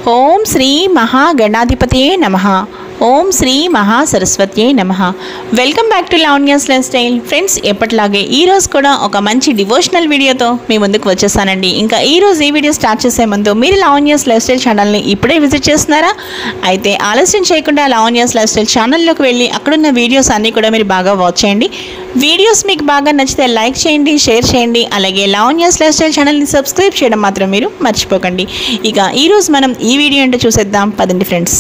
ఓం శ్రీ మహాగణాధిపతయే నమః. ఓం శ్రీ మహాసరస్వత్యే నమః. Welcome back to Lavanya's lifestyle. Friends, ఎప్పటిలాగే ఈరోజు కూడా ఒక మంచి డివోషనల్ వీడియోతో మీ ముందుకు వచ్చేసానండి. ఇంకా ఈరోజు ఈ వీడియో స్టార్ట్ చేసే ముందు మీరు లావణ్యాస్ లైఫ్ స్టైల్ ఛానల్ని ఇప్పుడే విజిట్ చేస్తున్నారా? అయితే ఆలస్యం చేయకుండా లావణ్యాస్ లైఫ్ స్టైల్ ఛానల్లోకి వెళ్ళి అక్కడున్న వీడియోస్ అన్నీ కూడా మీరు బాగా వాచ్ చేయండి. వీడియోస్ మీకు బాగా నచ్చితే లైక్ చేయండి, షేర్ చేయండి. అలాగే లావణ్యాస్ లైఫ్ స్టైల్ ఛానల్ని సబ్స్క్రైబ్ చేయడం మాత్రం మీరు మర్చిపోకండి. ఇక ఈరోజు మనం ఈ వీడియో ఏంటో చూసేద్దాం పదండి ఫ్రెండ్స్.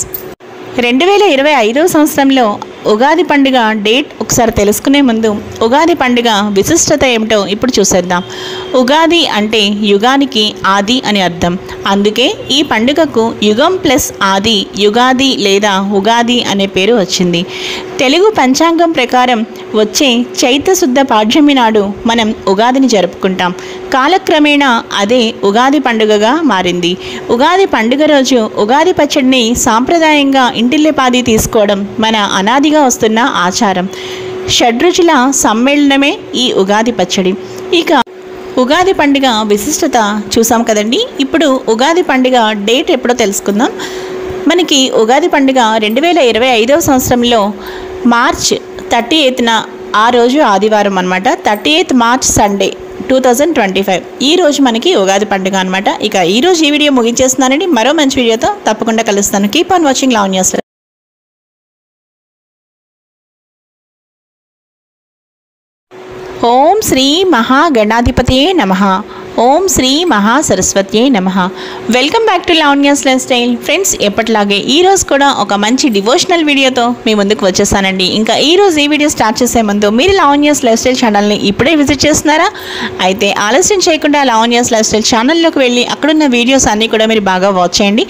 2025 సంవత్సరంలో ఉగాది పండుగ డేట్ ఒకసారి తెలుసుకునే ముందు ఉగాది పండుగ విశిష్టత ఏమిటో ఇప్పుడు చూసేద్దాం. ఉగాది అంటే యుగానికి ఆది అని అర్థం. అందుకే ఈ పండుగకు యుగం ప్లస్ ఆది, యుగాది లేదా ఉగాది అనే పేరు వచ్చింది. తెలుగు పంచాంగం ప్రకారం వచ్చే చైత్ర శుద్ధ పాడ్యమి నాడు మనం ఉగాదిని జరుపుకుంటాం. కాలక్రమేణా అదే ఉగాది పండుగగా మారింది. ఉగాది పండుగ రోజు ఉగాది పచ్చడిని సాంప్రదాయంగా ఇంటిల్లిపాది తీసుకోవడం మన అనాదిగా వస్తున్న ఆచారం. షడ్రుచుల సమ్మేళనమే ఈ ఉగాది పచ్చడి. ఇక ఉగాది పండుగ విశిష్టత చూసాం కదండి. ఇప్పుడు ఉగాది పండుగ డేట్ ఎప్పుడో తెలుసుకుందాం. మనకి ఉగాది పండుగ 2025 సంవత్సరంలో మార్చ్ 30న ఆ రోజు ఆదివారం అనమాట. 30th మార్చ్ సండే 2025 ఈ రోజు మనకి ఉగాది పండుగ అనమాట. ఇక ఈరోజు ఈ వీడియో ముగించేస్తున్నానండి. మరో మంచి వీడియోతో తప్పకుండా కలుస్తాను. Keep on watching Lavanya's. ఓం శ్రీ మహాగణాధిపతయే నమః. ఓం శ్రీ మహాసరస్వత్యే నమః. Welcome back to Lavanya's lifestyle. Friends, ఎప్పటిలాగే ఈరోజు కూడా ఒక మంచి డివోషనల్ వీడియోతో మీ ముందుకు వచ్చేసానండి. ఇంకా ఈరోజు ఈ వీడియో స్టార్ట్ చేసే ముందు మీరు లావణ్యాస్ లైఫ్ స్టైల్ ఛానల్ని ఇప్పుడే విజిట్ చేస్తున్నారా? అయితే ఆలస్యం చేయకుండా లావణ్యాస్ లైఫ్ స్టైల్ ఛానల్లోకి వెళ్ళి అక్కడున్న వీడియోస్ అన్నీ కూడా మీరు బాగా వాచ్ చేయండి.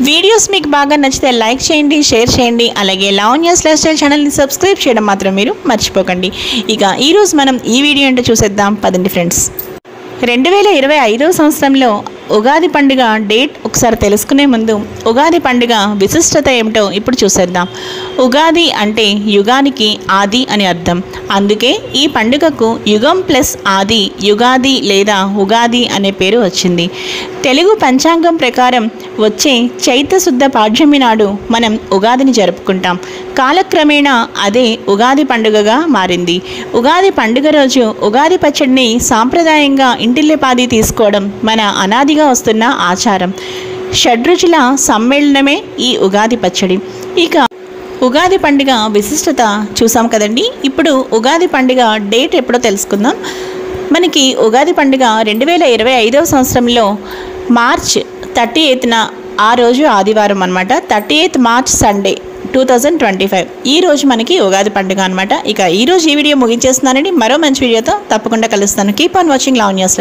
వీడియోస్ మీకు బాగా నచ్చితే లైక్ చేయండి, షేర్ చేయండి. అలాగే లావణ్యాస్ లైఫ్ స్టైల్ ఛానల్ని సబ్స్క్రైబ్ చేయడం మాత్రం మీరు మర్చిపోకండి. ఇక ఈరోజు మనం ఈ వీడియో ఏంటో చూసేద్దాం పదండి ఫ్రెండ్స్. 2025 సంవత్సరంలో ఉగాది పండుగ డేట్ ఒకసారి తెలుసుకునే ముందు ఉగాది పండుగ విశిష్టత ఏమిటో ఇప్పుడు చూసేద్దాం. ఉగాది అంటే యుగానికి ఆది అని అర్థం. అందుకే ఈ పండుగకు యుగం ప్లస్ ఆది, యుగాది లేదా ఉగాది అనే పేరు వచ్చింది. తెలుగు పంచాంగం ప్రకారం వచ్చే చైత్ర శుద్ధ పాడ్యమి నాడు మనం ఉగాదిని జరుపుకుంటాం. కాలక్రమేణా అదే ఉగాది పండుగగా మారింది. ఉగాది పండుగ రోజు ఉగాది పచ్చడిని సాంప్రదాయంగా ఇంటిల్లిపాది తీసుకోవడం మన అనాదిగా వస్తున్న ఆచారం. షడ్రుచుల సమ్మేళనమే ఈ ఉగాది పచ్చడి. ఇక ఉగాది పండుగ విశిష్టత చూసాం కదండి. ఇప్పుడు ఉగాది పండుగ డేట్ ఎప్పుడో తెలుసుకుందాం. మనకి ఉగాది పండుగ 2025 సంవత్సరంలో మార్చ్ 30న ఆ రోజు ఆదివారం అనమాట. 30th మార్చ్ సండే 2025 ఈ రోజు మనకి ఉగాది పండుగ అనమాట. ఇక ఈరోజు ఈ వీడియో ముగించేస్తున్నానండి. మరో మంచి వీడియోతో తప్పకుండా కలుస్తాను. Keep on watching Lavanya's.